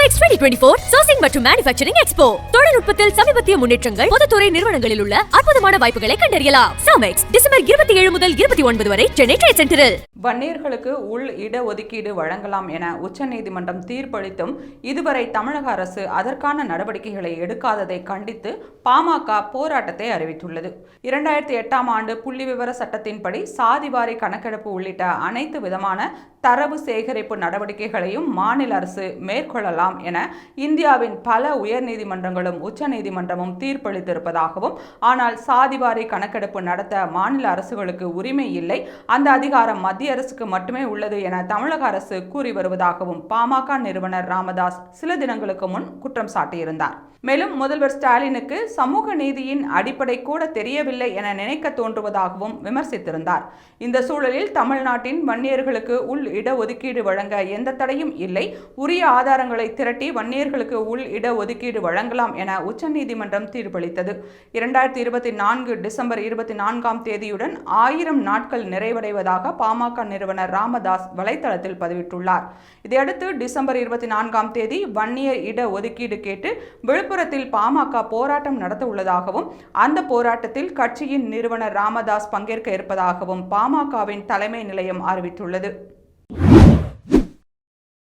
Samex 2024 Sourcing மற்றும் Manufacturing Expo. தொழில்நுட்பத்தில் சமீபத்திய முன்னேற்றங்கள், பொதுத்துறை நிறுவனங்களில் உள்ள அற்புதமான வாய்ப்புகளை கண்டறியலாம். Samex டிசம்பர் 27 முதல் 29 வரை சென்னை ட்ரேட் சென்டரில். வன்னியர்களுக்கு உள் இட ஒதுக்கீடு வழங்கலாம் என உச்சநீதிமன்றம் தீர்ப்பளித்தும் இதுவரை தமிழக அரசு அதற்கான நடவடிக்கைகளை எடுக்காததை கண்டித்து பாமக போராட்டத்தை அறிவித்துள்ளது. 2008ஆம் ஆண்டு புள்ளிவிவர சட்டத்தின்படி சாதிவாரி கணக்கெடுப்பு உள்ளிட்ட அனைத்து விதமான தரவு சேகரிப்பு நடவடிக்கைகளையும் மாநில அரசு மேற்கொள்ளலாம் என இந்தியாவின் பல உயர்நீதிமன்றங்களும் உச்சநீதிமன்றமும் தீர்ப்பளித்திருப்பதாகவும், ஆனால் சாதிவாரி கணக்கெடுப்பு நடத்த மாநில அரசுகளுக்கு உரிமை இல்லை, அந்த அதிகாரம் மத்திய அரசுக்கு மட்டுமே உள்ளது என தமிழக அரசு கூறி வருவதாகவும் பாமக நிறுவனர் ராமதாஸ் சில தினங்களுக்கு முன் குற்றம் சாட்டியிருந்தார். மேலும் முதல்வர் ஸ்டாலினுக்கு சமூக நீதியின் அடிப்படை கூட தெரியவில்லை என நினைக்க தோன்றுவதாகவும் விமர்சித்திருந்தார். இந்த சூழலில் தமிழ்நாட்டின் வன்னியர்களுக்கு உள் இட ஒதுக்கீடு வழங்க எந்த தடையும் இல்லை, உரிய ஆதாரங்களை திரட்டி வன்னியர்களுக்கு உள் இட ஒதுக்கீடு வழங்கலாம் என உச்சநீதிமன்றம் தீர்ப்பளித்தது. 2024 டிசம்பர் 24ஆம் தேதியுடன் 1000 நாட்கள் நிறைவடைவதாக பாமக நிறுவனர் ராமதாஸ் வலைதளத்தில் பதிவிட்டுள்ளார். இதையடுத்து டிசம்பர் 24ஆம் தேதி வன்னியர் இட ஒதுக்கீடு கேட்டு விழுப்புரத்தில் பாமக போராட்டம் நடத்த உள்ளதாகவும், அந்த போராட்டத்தில் கட்சியின் நிறுவனர் ராமதாஸ் பங்கேற்க இருப்பதாகவும் பாமகவின் தலைமை நிலையம் அறிவித்துள்ளது.